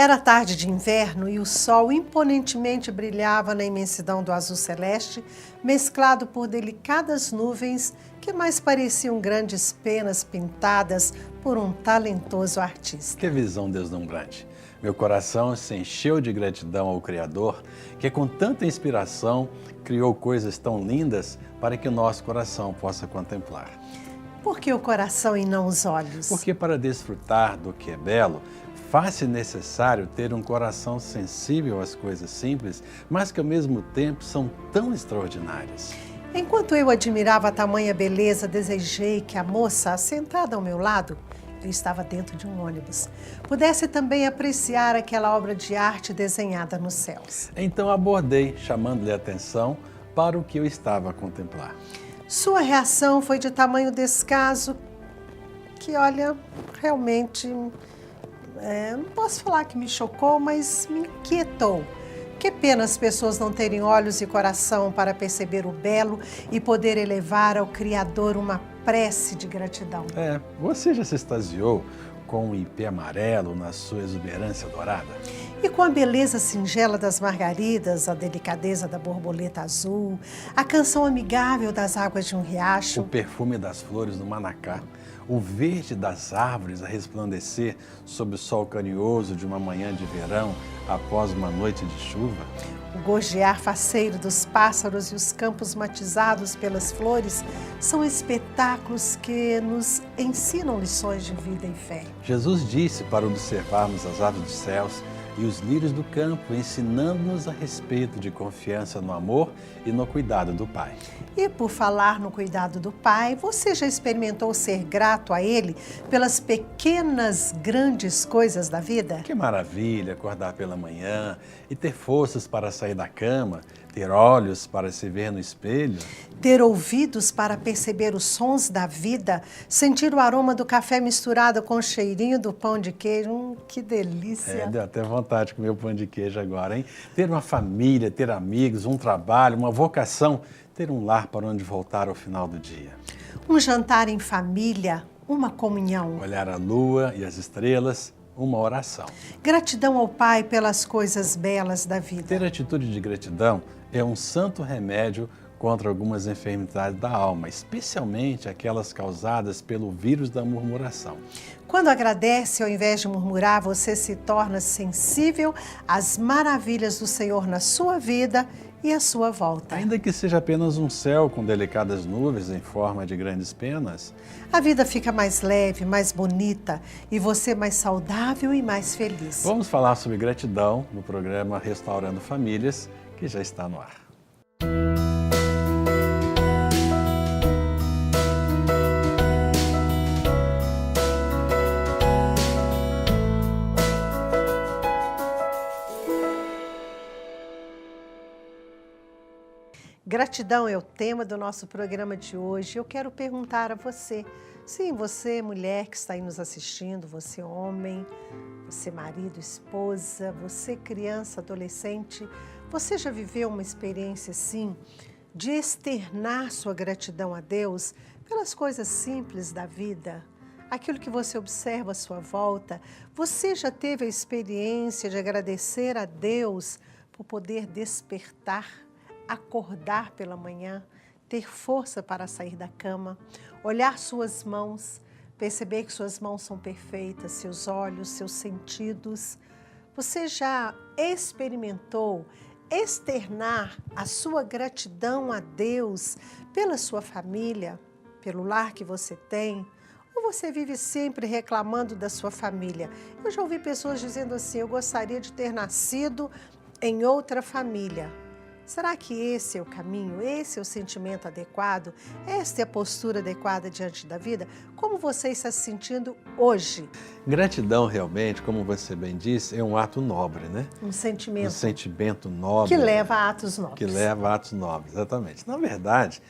Era tarde de inverno e o sol imponentemente brilhava na imensidão do azul celeste, mesclado por delicadas nuvens que mais pareciam grandes penas pintadas por um talentoso artista. Que visão deslumbrante! Meu coração se encheu de gratidão ao Criador, que com tanta inspiração criou coisas tão lindas para que o nosso coração possa contemplar. Por que o coração e não os olhos? Porque para desfrutar do que é belo, faz-se necessário ter um coração sensível às coisas simples, mas que ao mesmo tempo são tão extraordinárias. Enquanto eu admirava a tamanha beleza, desejei que a moça, sentada ao meu lado, eu estava dentro de um ônibus, pudesse também apreciar aquela obra de arte desenhada nos céus. Então abordei, chamando-lhe a atenção para o que eu estava a contemplar. Sua reação foi de tamanho descaso que, olha, realmente, não posso falar que me chocou, mas me inquietou. Que pena as pessoas não terem olhos e coração para perceber o belo e poder elevar ao Criador uma prece de gratidão. Você já se extasiou com o ipê amarelo na sua exuberância dourada? E com a beleza singela das margaridas, a delicadeza da borboleta azul, a canção amigável das águas de um riacho, O perfume das flores do manacá, o verde das árvores a resplandecer sob o sol carinhoso de uma manhã de verão após uma noite de chuva, o gorjear faceiro dos pássaros e os campos matizados pelas flores são espetáculos que nos ensinam lições de vida e fé. Jesus disse para observarmos as aves dos céus e os lírios do campo, ensinando-nos a respeito de confiança no amor e no cuidado do Pai. E por falar no cuidado do Pai, você já experimentou ser grato a Ele pelas pequenas, grandes coisas da vida? Que maravilha acordar pela manhã e ter forças para sair da cama, ter olhos para se ver no espelho. Ter ouvidos para perceber os sons da vida, sentir o aroma do café misturado com o cheirinho do pão de queijo. Que delícia! Deu até vontade de comer o pão de queijo agora, hein? Ter uma família, ter amigos, um trabalho, uma vocação, ter um lar para onde voltar ao final do dia. Um jantar em família, uma comunhão. Olhar a lua e as estrelas, uma oração. Gratidão ao Pai pelas coisas belas da vida. Ter atitude de gratidão é um santo remédio contra algumas enfermidades da alma, especialmente aquelas causadas pelo vírus da murmuração. Quando agradece, ao invés de murmurar, você se torna sensível às maravilhas do Senhor na sua vida e à sua volta. Ainda que seja apenas um céu com delicadas nuvens em forma de grandes penas, a vida fica mais leve, mais bonita e você mais saudável e mais feliz. Vamos falar sobre gratidão no programa Restaurando Famílias, que já está no ar. Gratidão é o tema do nosso programa de hoje. Eu quero perguntar a você, sim, você mulher que está aí nos assistindo, você homem, você marido, esposa, você criança, adolescente, você já viveu uma experiência assim de externar sua gratidão a Deus pelas coisas simples da vida? Aquilo que você observa à sua volta, você já teve a experiência de agradecer a Deus por poder despertar, acordar pela manhã, ter força para sair da cama, olhar suas mãos, perceber que suas mãos são perfeitas, seus olhos, seus sentidos? Você já experimentou externar a sua gratidão a Deus pela sua família, pelo lar que você tem? Ou você vive sempre reclamando da sua família? Eu já ouvi pessoas dizendo assim, eu gostaria de ter nascido em outra família. Será que esse é o caminho? Esse é o sentimento adequado? Esta é a postura adequada diante da vida? Como você está se sentindo hoje? Gratidão realmente, como você bem disse, é um ato nobre, né? Um sentimento. Um sentimento nobre. Que leva a atos nobres. Que leva a atos nobres, exatamente. Na verdade,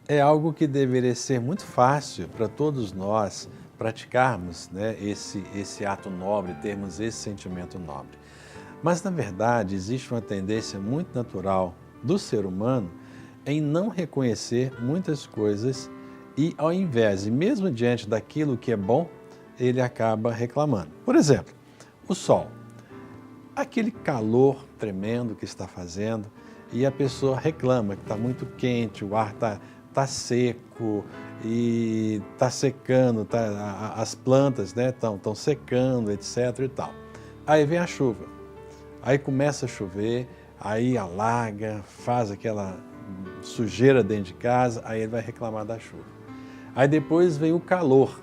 é algo que deveria ser muito fácil para todos nós praticarmos, né, esse ato nobre, termos esse sentimento nobre. Mas, na verdade, existe uma tendência muito natural do ser humano em não reconhecer muitas coisas e, ao invés, e mesmo diante daquilo que é bom, ele acaba reclamando. Por exemplo, o sol. aquele calor tremendo que está fazendo e a pessoa reclama que está muito quente, o ar tá seco e está secando, as plantas, né, estão secando, etc. e tal. Aí vem a chuva, aí começa a chover, aí alaga, faz aquela sujeira dentro de casa, aí ele vai reclamar da chuva. Aí depois vem o calor,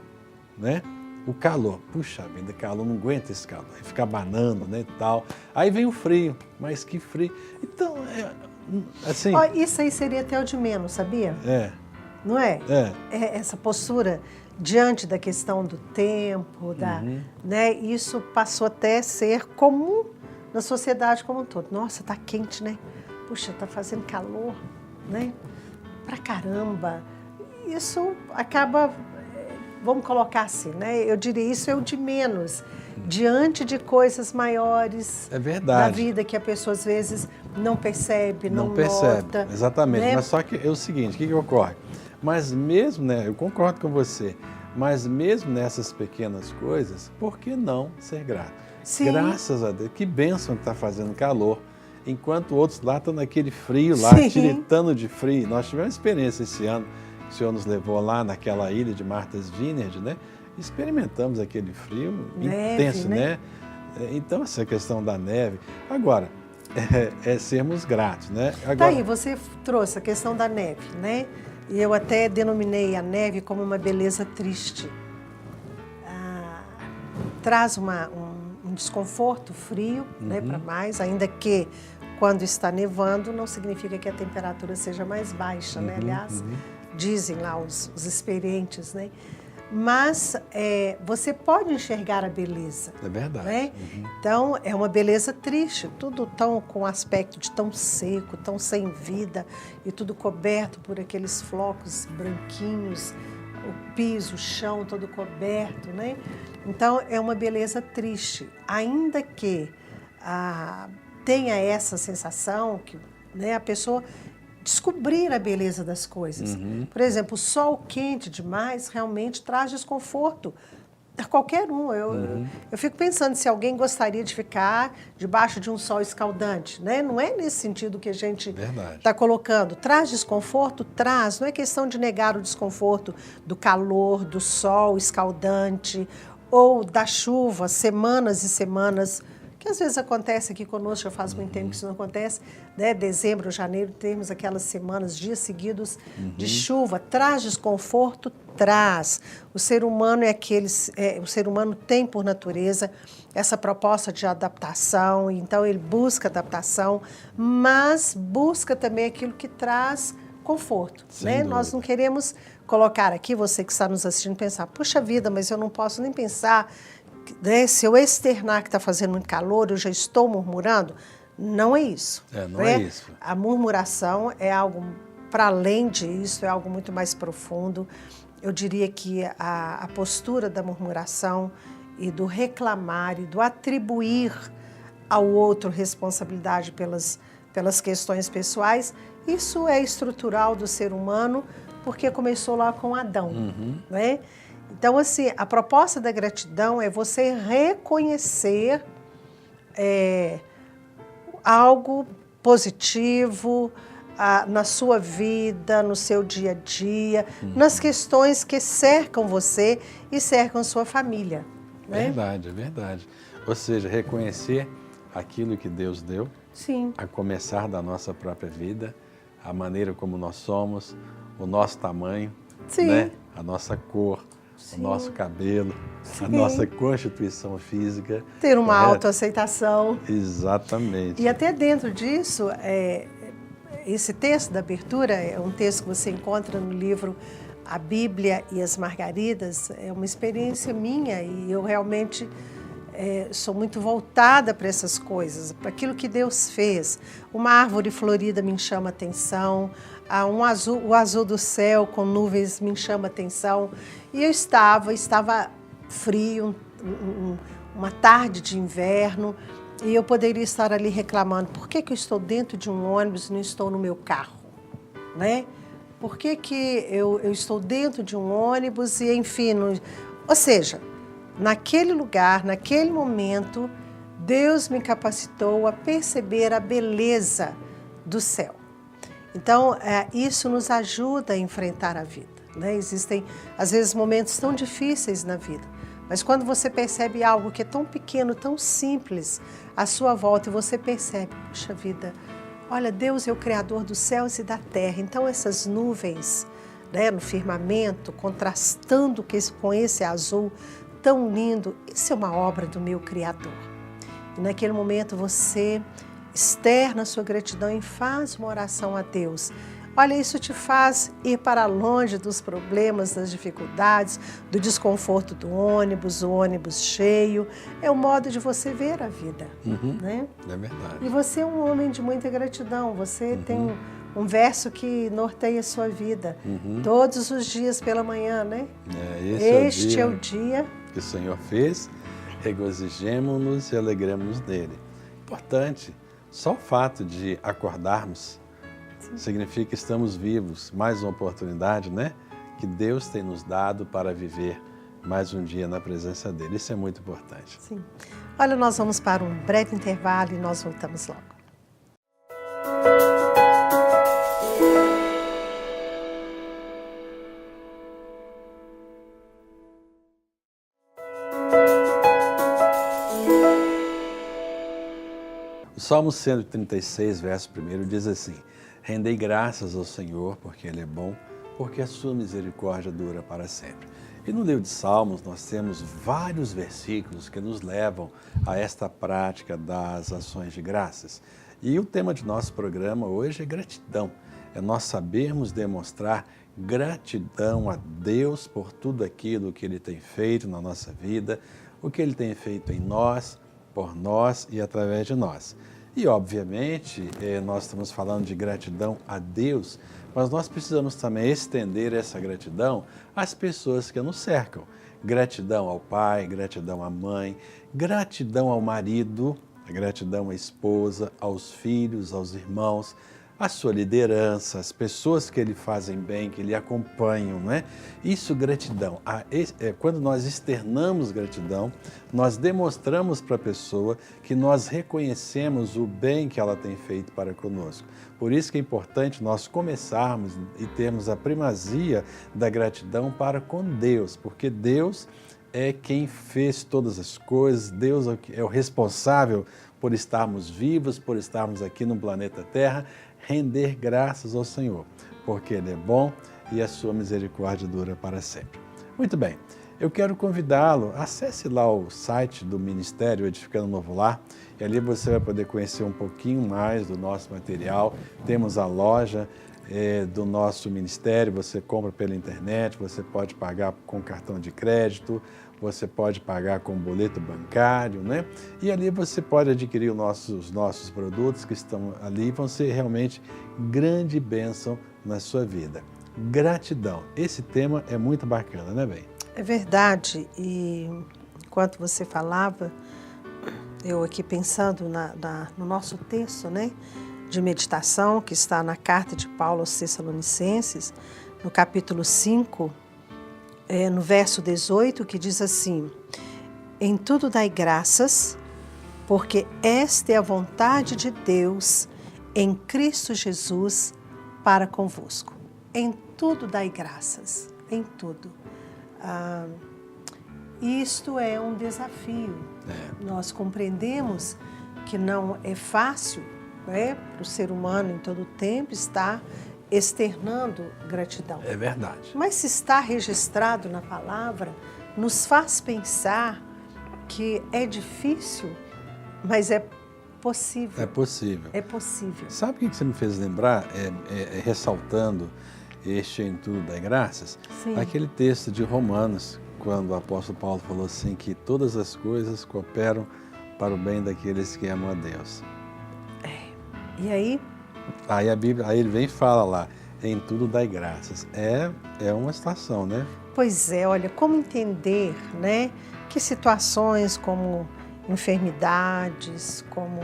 né? O calor, puxa vida, calor, não aguenta esse calor, aí fica abanando, né, e tal. Aí vem o frio, mas que frio. Então, assim... Ó, isso aí seria até o de menos, sabia? Não é? Essa postura diante da questão do tempo, né? Isso passou até a ser comum na sociedade como um todo. Nossa, tá quente, né? Puxa, tá fazendo calor, né? Pra caramba. Isso acaba, vamos colocar assim, né? Eu diria isso é o de menos, diante de coisas maiores da vida que a pessoa às vezes não percebe, não nota. Exatamente, né? Mas só que é o seguinte, o que ocorre? Mas mesmo, né, eu concordo com você, mas mesmo nessas pequenas coisas, por que não ser grato? Sim. Graças a Deus, que bênção que está fazendo calor, enquanto outros lá estão naquele frio lá, tiritando de frio. Nós tivemos experiência esse ano, o Senhor nos levou lá naquela ilha de Martha's Vineyard, né? Experimentamos aquele frio intenso, né? Então, essa questão da neve. Agora, é sermos gratos, né? Agora... Tá aí, você trouxe a questão da neve, né? E eu até denominei a neve como uma beleza triste. Traz um desconforto, frio, né, para mais, ainda que quando está nevando não significa que a temperatura seja mais baixa, né? Aliás, dizem lá os experientes, né? Mas você pode enxergar a beleza. É verdade. Né? Então, é uma beleza triste, tudo tão com aspecto de tão seco, tão sem vida, e tudo coberto por aqueles flocos branquinhos, o piso, o chão todo coberto, né? Então, é uma beleza triste, ainda que tenha essa sensação que, né, a pessoa descobrir a beleza das coisas. Por exemplo, o sol quente demais realmente traz desconforto a qualquer um. Eu fico pensando se alguém gostaria de ficar debaixo de um sol escaldante, né? Não é nesse sentido que a gente está colocando. Traz desconforto? Traz. Não é questão de negar o desconforto do calor, do sol escaldante ou da chuva, semanas e semanas, que às vezes acontece aqui conosco, já faz muito tempo que isso não acontece, né? Dezembro, janeiro, temos aquelas semanas, dias seguidos de chuva. Traz desconforto? Traz. O ser humano o ser humano tem por natureza essa proposta de adaptação, então ele busca adaptação, mas busca também aquilo que traz conforto, né? Nós não queremos colocar aqui, você que está nos assistindo, pensar, puxa vida, mas eu não posso nem pensar, né, se eu externar que está fazendo muito calor, eu já estou murmurando. Não é isso. Não é isso. A murmuração é algo, para além disso, é algo muito mais profundo. Eu diria que a postura da murmuração e do reclamar e do atribuir ao outro responsabilidade pelas questões pessoais, isso é estrutural do ser humano, porque começou lá com Adão, né? Então, assim, a proposta da gratidão é você reconhecer algo positivo na sua vida, no seu dia a dia, nas questões que cercam você e cercam sua família. Né? Verdade, é verdade. Ou seja, reconhecer aquilo que Deus deu, a começar da nossa própria vida, a maneira como nós somos, o nosso tamanho, né? A nossa cor, o nosso cabelo, a nossa constituição física. Ter uma autoaceitação. Exatamente. E até dentro disso, esse texto da abertura é um texto que você encontra no livro A Bíblia e as Margaridas. É uma experiência minha e eu realmente sou muito voltada para essas coisas, para aquilo que Deus fez. Uma árvore florida me chama a atenção, o azul do céu com nuvens me chama a atenção. E eu estava frio, uma tarde de inverno, e eu poderia estar ali reclamando, por que eu estou dentro de um ônibus e não estou no meu carro? Né? Por que eu estou dentro de um ônibus e, enfim... Ou seja, naquele lugar, naquele momento, Deus me capacitou a perceber a beleza do céu. Então, isso nos ajuda a enfrentar a vida, né? Existem, às vezes, momentos tão difíceis na vida, mas quando você percebe algo que é tão pequeno, tão simples à sua volta, e você percebe, puxa vida, olha, Deus é o Criador dos céus e da terra. Então, essas nuvens, né, no firmamento, contrastando com esse azul tão lindo, isso é uma obra do meu Criador. E naquele momento você externa a sua gratidão e faz uma oração a Deus. Olha, isso te faz ir para longe dos problemas, das dificuldades, do desconforto do ônibus, o ônibus cheio. É o modo de você ver a vida, né? É verdade. E você é um homem de muita gratidão. Você tem um verso que norteia a sua vida. Todos os dias pela manhã, né? Este é o dia que o Senhor fez, regozijemo-nos e alegremos nele. Importante, só o fato de acordarmos significa que estamos vivos, mais uma oportunidade, né? Que Deus tem nos dado para viver mais um dia na presença dele. Isso é muito importante. Sim. Olha, nós vamos para um breve intervalo e nós voltamos logo. O Salmo 136, verso 1 diz assim: rendei graças ao Senhor, porque Ele é bom, porque a sua misericórdia dura para sempre. E no livro de Salmos nós temos vários versículos que nos levam a esta prática das ações de graças. E o tema de nosso programa hoje é gratidão. É nós sabermos demonstrar gratidão a Deus por tudo aquilo que Ele tem feito na nossa vida, o que Ele tem feito em nós, por nós e através de nós. E, obviamente, nós estamos falando de gratidão a Deus, mas nós precisamos também estender essa gratidão às pessoas que nos cercam. Gratidão ao pai, gratidão à mãe, gratidão ao marido, gratidão à esposa, aos filhos, aos irmãos, à sua liderança, às pessoas que lhe fazem bem, que lhe acompanham, não é? Isso, gratidão. Quando nós externamos gratidão, nós demonstramos para a pessoa que nós reconhecemos o bem que ela tem feito para conosco. Por isso que é importante nós começarmos e termos a primazia da gratidão para com Deus, porque Deus é quem fez todas as coisas, Deus é o responsável por estarmos vivos, por estarmos aqui no planeta Terra, render graças ao Senhor, porque Ele é bom e a sua misericórdia dura para sempre. Muito bem, eu quero convidá-lo, acesse lá o site do Ministério Edificando Novo Lar, e ali você vai poder conhecer um pouquinho mais do nosso material. Temos a loja do nosso ministério, você compra pela internet, você pode pagar com cartão de crédito, você pode pagar com boleto bancário, né? E ali você pode adquirir os nossos produtos que estão ali, vão ser realmente grande bênção na sua vida. Gratidão, esse tema é muito bacana, né, bem? É verdade, e enquanto você falava, eu aqui pensando no nosso texto, né, de meditação, que está na carta de Paulo aos Tessalonicenses, no capítulo 5, no verso 18, que diz assim: em tudo dai graças, porque esta é a vontade de Deus em Cristo Jesus para convosco. Em tudo dai graças, em tudo. Isto é um desafio. Nós compreendemos que não é fácil, para o ser humano em todo o tempo estar externando gratidão. É verdade. Mas se está registrado na palavra, nos faz pensar que é difícil, mas é possível. É possível. É possível. Sabe o que você me fez lembrar, ressaltando este em tudo dai graças? Sim. Aquele texto de Romanos, quando o apóstolo Paulo falou assim, que todas as coisas cooperam para o bem daqueles que amam a Deus. E aí? Aí ele vem e fala lá, em tudo dai graças. É uma situação, né? Pois é, olha, como entender, né, que situações como enfermidades, como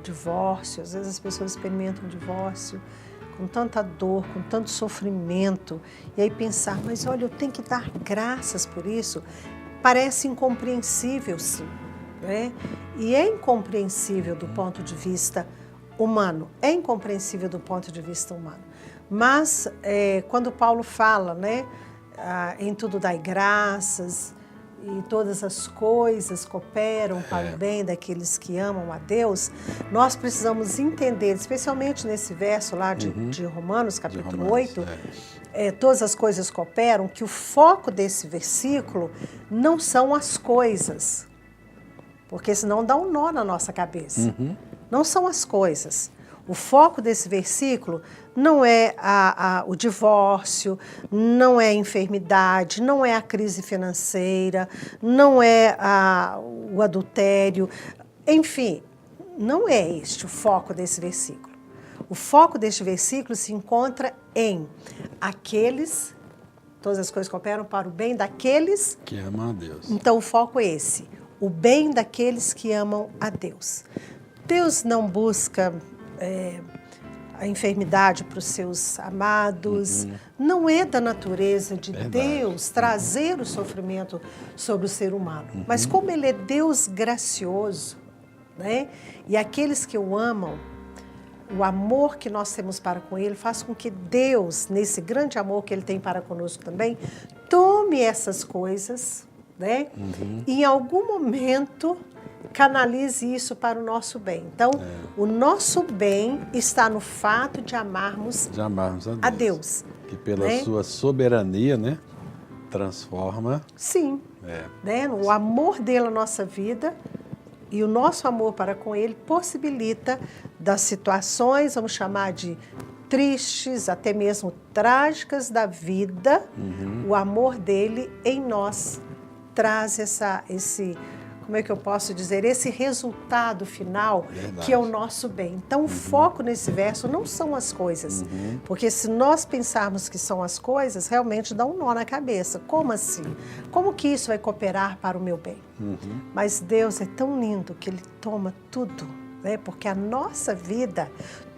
divórcio, às vezes as pessoas experimentam divórcio com tanta dor, com tanto sofrimento, e aí pensar, mas olha, eu tenho que dar graças por isso, parece incompreensível, sim. né? E é incompreensível do ponto de vista humano, é incompreensível do ponto de vista humano. Mas quando Paulo fala, né, em tudo dai graças e todas as coisas cooperam para o bem daqueles que amam a Deus, nós precisamos entender, especialmente nesse verso lá de Romanos, capítulo 8, todas as coisas cooperam, que o foco desse versículo não são as coisas, porque senão dá um nó na nossa cabeça. Não são as coisas. O foco desse versículo não é o divórcio, não é a enfermidade, não é a crise financeira, não é o adultério. Enfim, não é este o foco desse versículo. O foco deste versículo se encontra em aqueles, todas as coisas cooperam para o bem daqueles que amam a Deus. Então o foco é esse, o bem daqueles que amam a Deus. Deus não busca a enfermidade para os seus amados. Não é da natureza de Deus trazer o sofrimento sobre o ser humano. Mas como Ele é Deus gracioso, né? E aqueles que o amam, o amor que nós temos para com Ele faz com que Deus, nesse grande amor que Ele tem para conosco também, tome essas coisas, né? E em algum momento canalize isso para o nosso bem. Então, o nosso bem está no fato de amarmos a Deus. Que pela sua soberania, né, transforma. Sim. Né? O amor dele na nossa vida e o nosso amor para com ele possibilita das situações, vamos chamar de tristes, até mesmo trágicas da vida, o amor dele em nós traz esse, como é que eu posso dizer, esse resultado final, que é o nosso bem. Então, o foco nesse verso não são as coisas, porque se nós pensarmos que são as coisas, realmente dá um nó na cabeça. Como assim? Como que isso vai cooperar para o meu bem? Mas Deus é tão lindo que Ele toma tudo, né? Porque a nossa vida,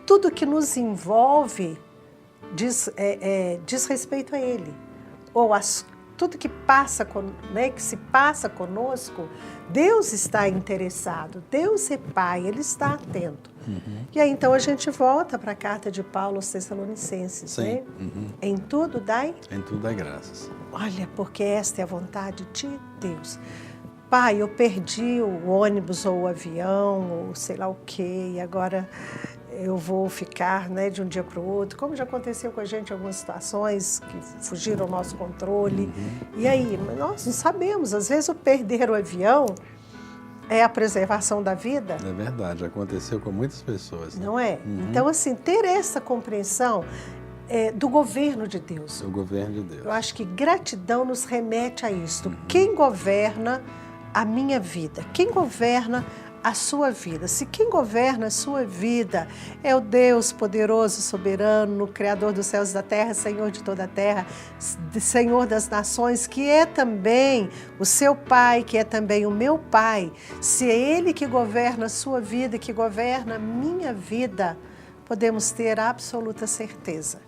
tudo que nos envolve diz respeito a Ele. Ou tudo que passa, né, que se passa conosco, Deus está interessado, Deus é Pai, Ele está atento. E aí então a gente volta para a carta de Paulo aos Tessalonicenses, né? Em tudo dai? Em tudo dai graças. Olha, porque esta é a vontade de Deus. Pai, eu perdi o ônibus ou o avião, ou sei lá o quê, e agora eu vou ficar, né, de um dia para o outro, como já aconteceu com a gente em algumas situações que fugiram ao nosso controle. E aí, nós não sabemos, às vezes o perder o avião é a preservação da vida. É verdade, aconteceu com muitas pessoas. Né? Não é? Então, assim, ter essa compreensão do governo de Deus. Do governo de Deus. Eu acho que gratidão nos remete a isto. Quem governa a minha vida? Quem governa a sua vida? Se quem governa a sua vida é o Deus poderoso, soberano, Criador dos céus e da terra, Senhor de toda a terra, Senhor das nações, que é também o seu Pai, que é também o meu Pai, se é Ele que governa a sua vida, que governa a minha vida, podemos ter absoluta certeza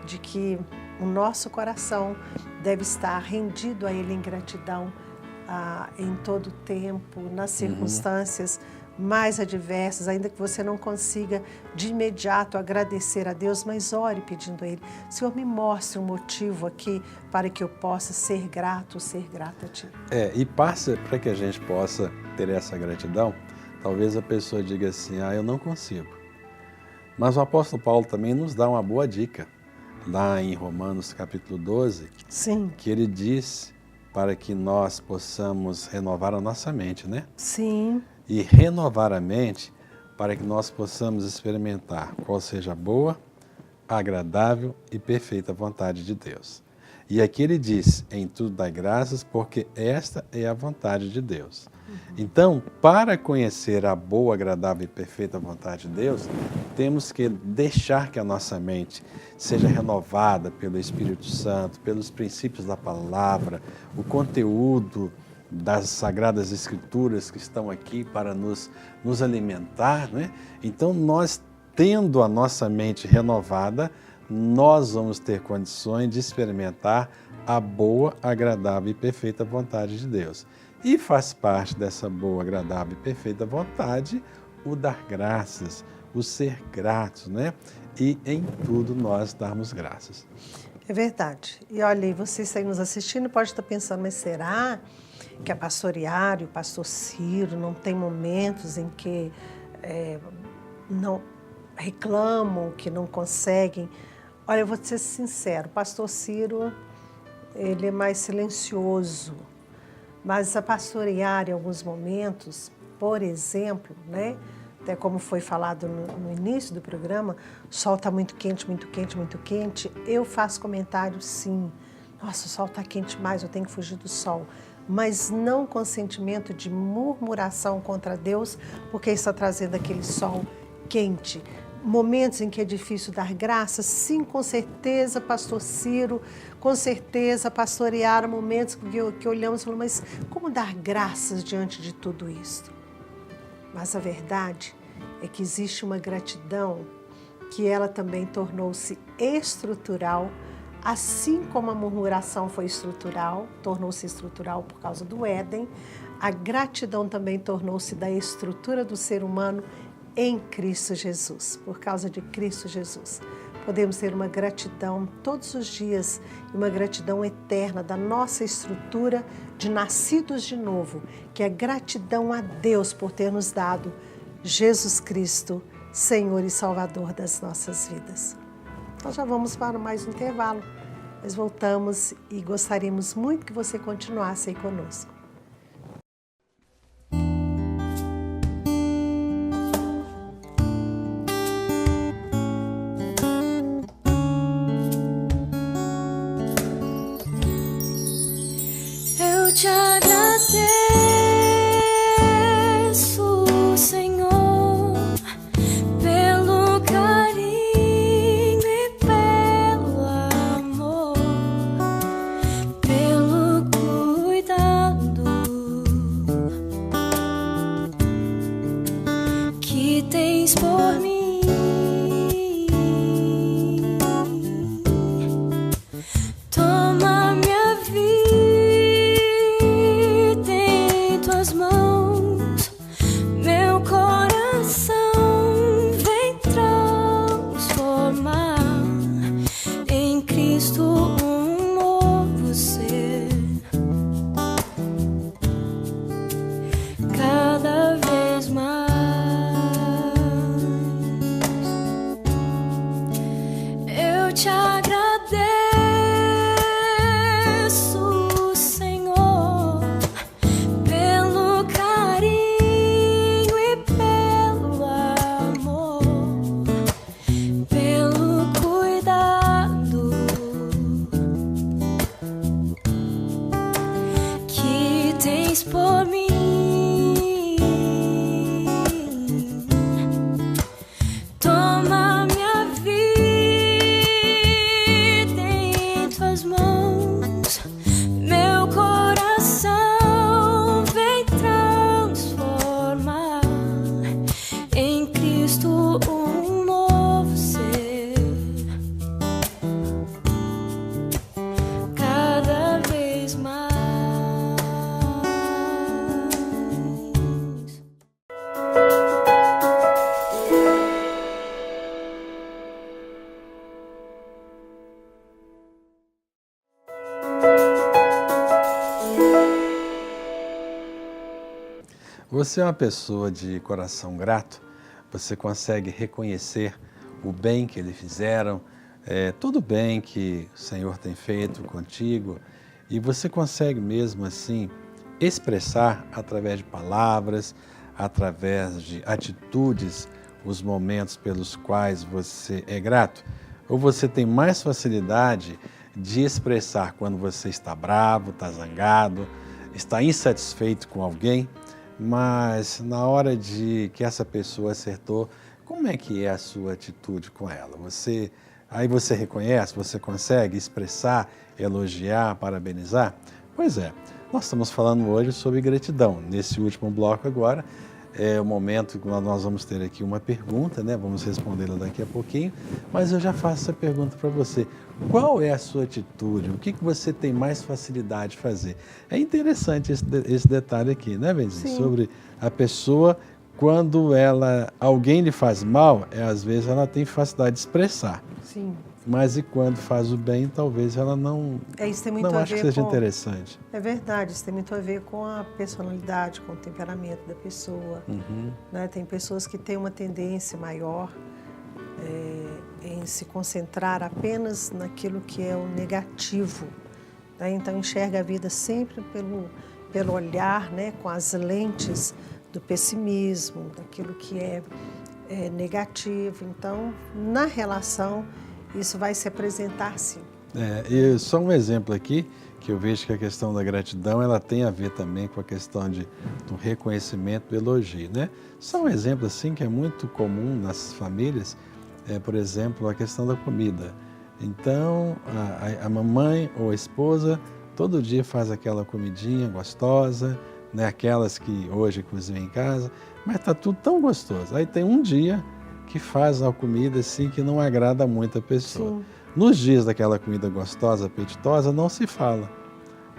de que o nosso coração deve estar rendido a Ele em gratidão, em todo o tempo, nas circunstâncias mais adversas, ainda que você não consiga de imediato agradecer a Deus, mas ore pedindo a Ele: Senhor, me mostre um motivo aqui para que eu possa ser grato, ser grata a Ti. E passa, para que a gente possa ter essa gratidão, talvez a pessoa diga assim: eu não consigo. Mas o apóstolo Paulo também nos dá uma boa dica, lá em Romanos capítulo 12, Sim. Que ele diz para que nós possamos renovar a nossa mente, né? Sim. E renovar a mente para que nós possamos experimentar qual seja a boa, agradável e perfeita vontade de Deus. E aqui ele diz: em tudo dai graças, porque esta é a vontade de Deus. Então, para conhecer a boa, agradável e perfeita vontade de Deus, temos que deixar que a nossa mente seja renovada pelo Espírito Santo, pelos princípios da palavra, o conteúdo das Sagradas Escrituras que estão aqui para nos alimentar, né? Então, nós, tendo a nossa mente renovada, nós vamos ter condições de experimentar a boa, agradável e perfeita vontade de Deus. E faz parte dessa boa, agradável e perfeita vontade o dar graças, o ser gratos, né? E em tudo nós darmos graças. É verdade. E olha, e vocês aí nos assistindo pode estar pensando, mas será que a pastor Yara e o pastor Ciro não tem momentos em que não reclamam, que não conseguem? Olha, eu vou ser sincero, o pastor Ciro, ele é mais silencioso, mas a pastora Yara, em alguns momentos, por exemplo, né? Até como foi falado no início do programa, o sol está muito quente, muito quente, muito quente. Eu faço comentário, sim. Nossa, o sol está quente demais, eu tenho que fugir do sol. Mas não com sentimento de murmuração contra Deus, porque está trazendo aquele sol quente. Momentos em que é difícil dar graças, sim, com certeza, pastor Ciro, com certeza, pastor Yara, momentos que olhamos e falamos, mas como dar graças diante de tudo isso? Mas a verdade é que existe uma gratidão que ela também tornou-se estrutural, assim como a murmuração foi estrutural, tornou-se estrutural por causa do Éden, a gratidão também tornou-se da estrutura do ser humano em Cristo Jesus, por causa de Cristo Jesus. Podemos ter uma gratidão todos os dias, uma gratidão eterna da nossa estrutura de nascidos de novo, que é gratidão a Deus por ter nos dado Jesus Cristo, Senhor e Salvador das nossas vidas. Nós já vamos para mais um intervalo, mas voltamos e gostaríamos muito que você continuasse aí conosco. Eu te agradeço, Senhor, pelo carinho e pelo amor, pelo cuidado que tens por mim. Toma minha vida em tuas mãos, meu coração vem transformar em Cristo um novo ser. Cada vez mais eu te agradeço, Senhor, pelo carinho e pelo amor, pelo cuidado que tens por mim. Toma minha vida em tuas mãos, meu coração vem transformar em Cristo um novo ser. Cada vez mais. Você é uma pessoa de coração grato? Você consegue reconhecer o bem que eles fizeram, todo o bem que o Senhor tem feito contigo, e você consegue mesmo assim expressar através de palavras, através de atitudes, os momentos pelos quais você é grato? Ou você tem mais facilidade de expressar quando você está bravo, está zangado, está insatisfeito com alguém, mas na hora de que essa pessoa acertou, como é que é a sua atitude com ela? Aí você reconhece, você consegue expressar, elogiar, parabenizar? Pois é, nós estamos falando hoje sobre gratidão. Nesse último bloco agora, é o momento que nós vamos ter aqui uma pergunta, né? Vamos respondê-la daqui a pouquinho, mas eu já faço essa pergunta para você. Qual é a sua atitude? O que você tem mais facilidade de fazer? É interessante esse detalhe aqui, né, Benzinho? Sobre a pessoa, quando alguém lhe faz mal, às vezes ela tem facilidade de expressar. Sim. Mas e quando faz o bem, talvez ela não, Isso tem muito não a ache ver que seja com... interessante. É verdade, isso tem muito a ver com a personalidade, com o temperamento da pessoa. Né? Tem pessoas que têm uma tendência maior em se concentrar apenas naquilo que é o negativo. Né? Então enxerga a vida sempre pelo olhar, né? Com as lentes do pessimismo, daquilo que é negativo. Então, na relação, isso vai se apresentar sim. E só um exemplo aqui, que eu vejo que a questão da gratidão, ela tem a ver também com a questão do reconhecimento, do elogio, né? Só um exemplo assim que é muito comum nas famílias, por exemplo, a questão da comida. Então, a mamãe ou a esposa todo dia faz aquela comidinha gostosa, né? Aquelas que hoje cozinham em casa, mas está tudo tão gostoso. Aí tem um dia que faz a comida assim que não agrada muito a pessoa. Sim. Nos dias daquela comida gostosa, apetitosa, não se fala.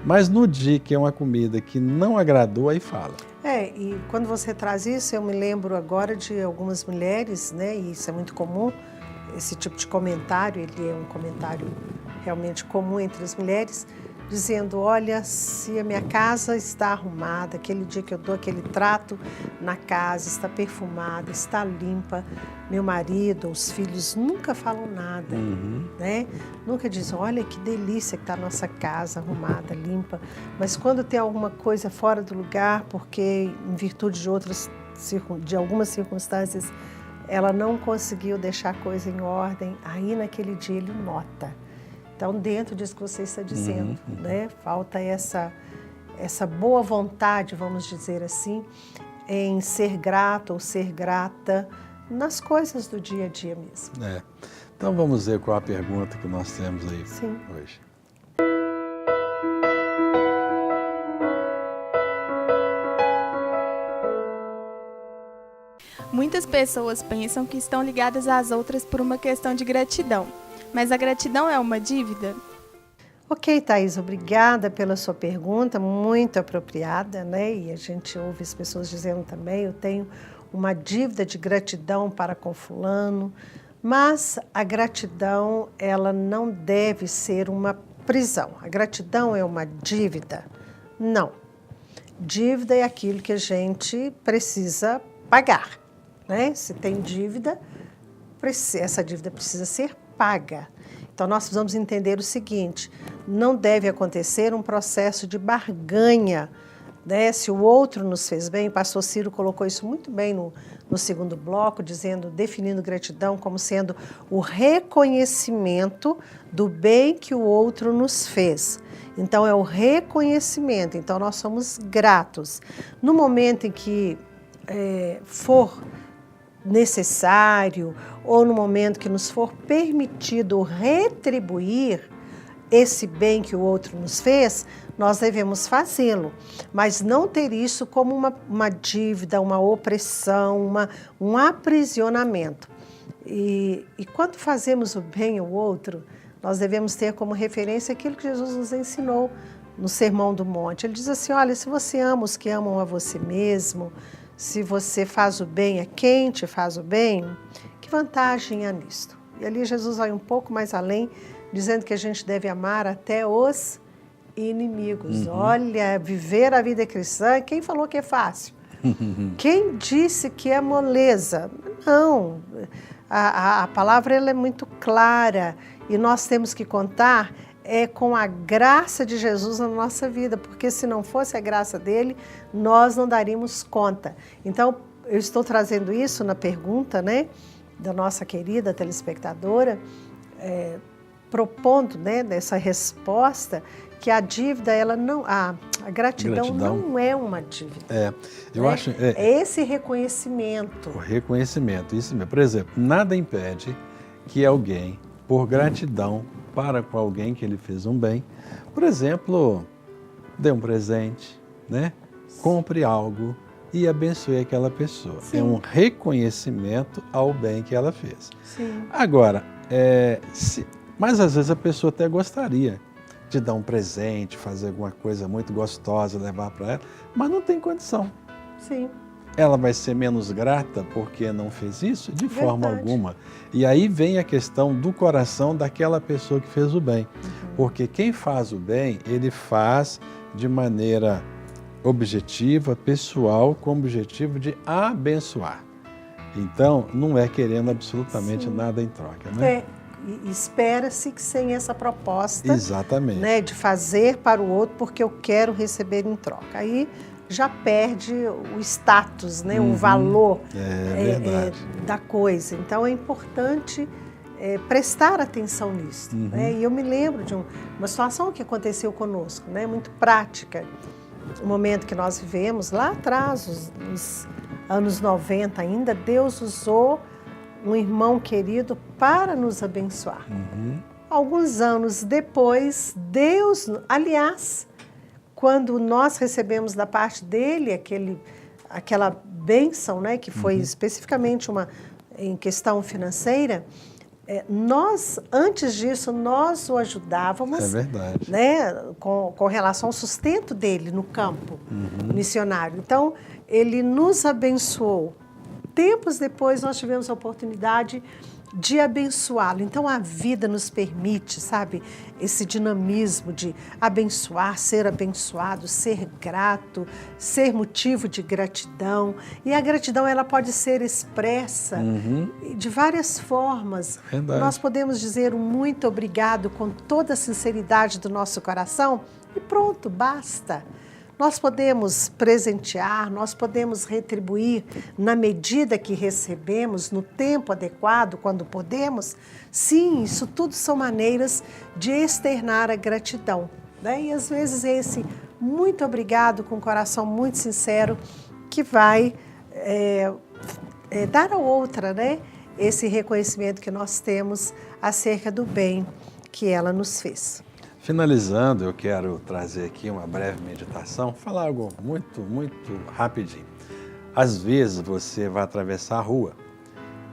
Mas no dia que é uma comida que não agradou, aí fala. E quando você traz isso, eu me lembro agora de algumas mulheres, né? E isso é muito comum, esse tipo de comentário, ele é um comentário realmente comum entre as mulheres, dizendo, olha, se a minha casa está arrumada, aquele dia que eu dou aquele trato na casa, está perfumada, está limpa, meu marido, os filhos nunca falam nada, né? Nunca dizem, olha que delícia que está a nossa casa arrumada, limpa, mas quando tem alguma coisa fora do lugar, porque em virtude de algumas circunstâncias, ela não conseguiu deixar a coisa em ordem, aí naquele dia ele nota. Então, dentro disso que você está dizendo, né? Falta essa boa vontade, vamos dizer assim, em ser grato ou ser grata nas coisas do dia a dia mesmo. Então, vamos ver qual a pergunta que nós temos aí hoje. Muitas pessoas pensam que estão ligadas às outras por uma questão de gratidão. Mas a gratidão é uma dívida? Ok, Thaís, obrigada pela sua pergunta, muito apropriada, né? E a gente ouve as pessoas dizendo também, eu tenho uma dívida de gratidão para com fulano, mas a gratidão, ela não deve ser uma prisão. A gratidão é uma dívida? Não. Dívida é aquilo que a gente precisa pagar, né? Se tem dívida, essa dívida precisa ser paga. Então, nós precisamos entender o seguinte, não deve acontecer um processo de barganha, né? Se o outro nos fez bem, o pastor Ciro colocou isso muito bem no segundo bloco, definindo gratidão como sendo o reconhecimento do bem que o outro nos fez. Então, é o reconhecimento, então nós somos gratos. No momento em que for necessário ou no momento que nos for permitido retribuir esse bem que o outro nos fez, nós devemos fazê-lo, mas não ter isso como uma dívida, uma opressão, um aprisionamento. E quando fazemos o bem ao outro, nós devemos ter como referência aquilo que Jesus nos ensinou no Sermão do Monte. Ele diz assim, olha, se você ama os que amam a você mesmo, se você faz o bem a quem te faz o bem, que vantagem há nisto? E ali Jesus vai um pouco mais além, dizendo que a gente deve amar até os inimigos. Olha, viver a vida cristã, quem falou que é fácil? Quem disse que é moleza? Não, a palavra ela é muito clara e nós temos que contar com a graça de Jesus na nossa vida, porque se não fosse a graça dele, nós não daríamos conta. Então, eu estou trazendo isso na pergunta, né, da nossa querida telespectadora, propondo, né, nessa resposta, que a dívida, a gratidão não é uma dívida. Eu acho... É esse reconhecimento. O reconhecimento, isso mesmo. Por exemplo, nada impede que alguém, por gratidão para com alguém que ele fez um bem, por exemplo, dê um presente, né? Compre algo, e abençoei aquela pessoa. Sim. É um reconhecimento ao bem que ela fez. Sim. Agora, mas às vezes a pessoa até gostaria de dar um presente, fazer alguma coisa muito gostosa, levar para ela, mas não tem condição. Sim. Ela vai ser menos grata porque não fez isso? De forma Verdade. alguma. E aí vem a questão do coração daquela pessoa que fez o bem. Porque quem faz o bem, ele faz de maneira objetiva, pessoal, com o objetivo de abençoar. Então, não é querendo absolutamente Sim. nada em troca, né? E espera-se que sem essa proposta, Exatamente. né, de fazer para o outro porque eu quero receber em troca. Aí já perde o status, né, o valor verdade. da coisa. Então é importante prestar atenção nisso. Né? E eu me lembro de uma situação que aconteceu conosco, né, muito prática. O momento que nós vivemos lá atrás, nos anos 90 ainda, Deus usou um irmão querido para nos abençoar. Alguns anos depois, Deus, aliás, quando nós recebemos da parte dele aquela bênção, né, que foi especificamente em questão financeira, antes disso, nós o ajudávamos, É verdade. né, com relação ao sustento dele no campo missionário. Então, ele nos abençoou. Tempos depois, nós tivemos a oportunidade de abençoá-lo. Então, a vida nos permite, sabe, esse dinamismo de abençoar, ser abençoado, ser grato, ser motivo de gratidão. E a gratidão, ela pode ser expressa de várias formas. Verdade. Nós podemos dizer um muito obrigado com toda a sinceridade do nosso coração e pronto, basta. Nós podemos presentear, nós podemos retribuir na medida que recebemos, no tempo adequado, quando podemos. Sim, isso tudo são maneiras de externar a gratidão. Né? E às vezes esse muito obrigado com o coração muito sincero que vai dar a outra, né, esse reconhecimento que nós temos acerca do bem que ela nos fez. Finalizando, eu quero trazer aqui uma breve meditação, falar algo muito, muito rapidinho. Às vezes você vai atravessar a rua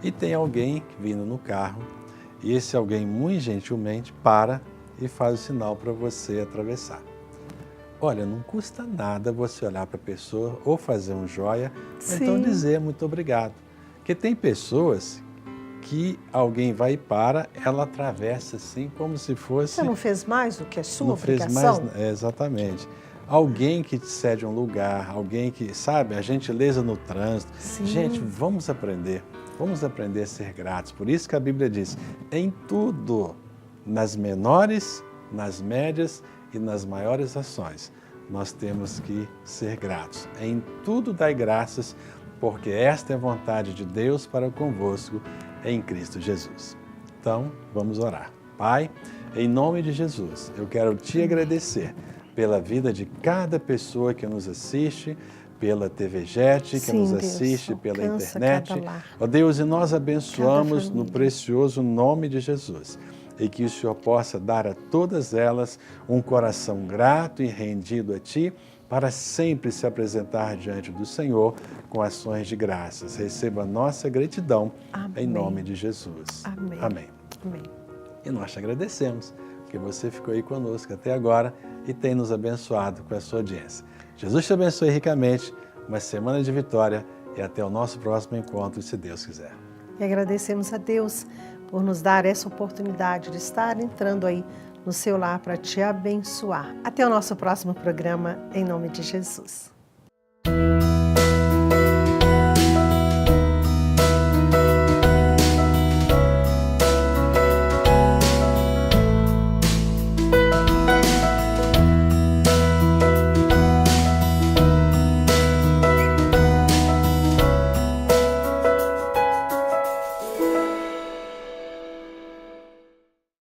e tem alguém vindo no carro e esse alguém muito gentilmente para e faz o sinal para você atravessar. Olha, não custa nada você olhar para a pessoa ou fazer um joia, ou então dizer muito obrigado. Porque tem pessoas que alguém vai e para, ela atravessa assim como se fosse... Você não fez mais do que a sua obrigação? Não fez mais, exatamente. Alguém que te cede um lugar, alguém que, sabe, a gentileza no trânsito. Sim. Gente, vamos aprender a ser gratos. Por isso que a Bíblia diz, em tudo, nas menores, nas médias e nas maiores ações, nós temos que ser gratos. Em tudo dai graças, porque esta é a vontade de Deus para convosco, em Cristo Jesus. Então, vamos orar. Pai, em nome de Jesus, eu quero te agradecer pela vida de cada pessoa que nos assiste, pela TV Jet, que nos assiste pela internet. Ó Deus, e nós abençoamos no precioso nome de Jesus. E que o Senhor possa dar a todas elas um coração grato e rendido a Ti, para sempre se apresentar diante do Senhor com ações de graças. Receba a nossa gratidão. Amém. Em nome de Jesus. Amém. Amém. Amém. E nós te agradecemos, porque você ficou aí conosco até agora e tem nos abençoado com a sua audiência. Jesus te abençoe ricamente, uma semana de vitória e até o nosso próximo encontro, se Deus quiser. E agradecemos a Deus por nos dar essa oportunidade de estar entrando aí no seu lar para te abençoar. Até o nosso próximo programa, em nome de Jesus.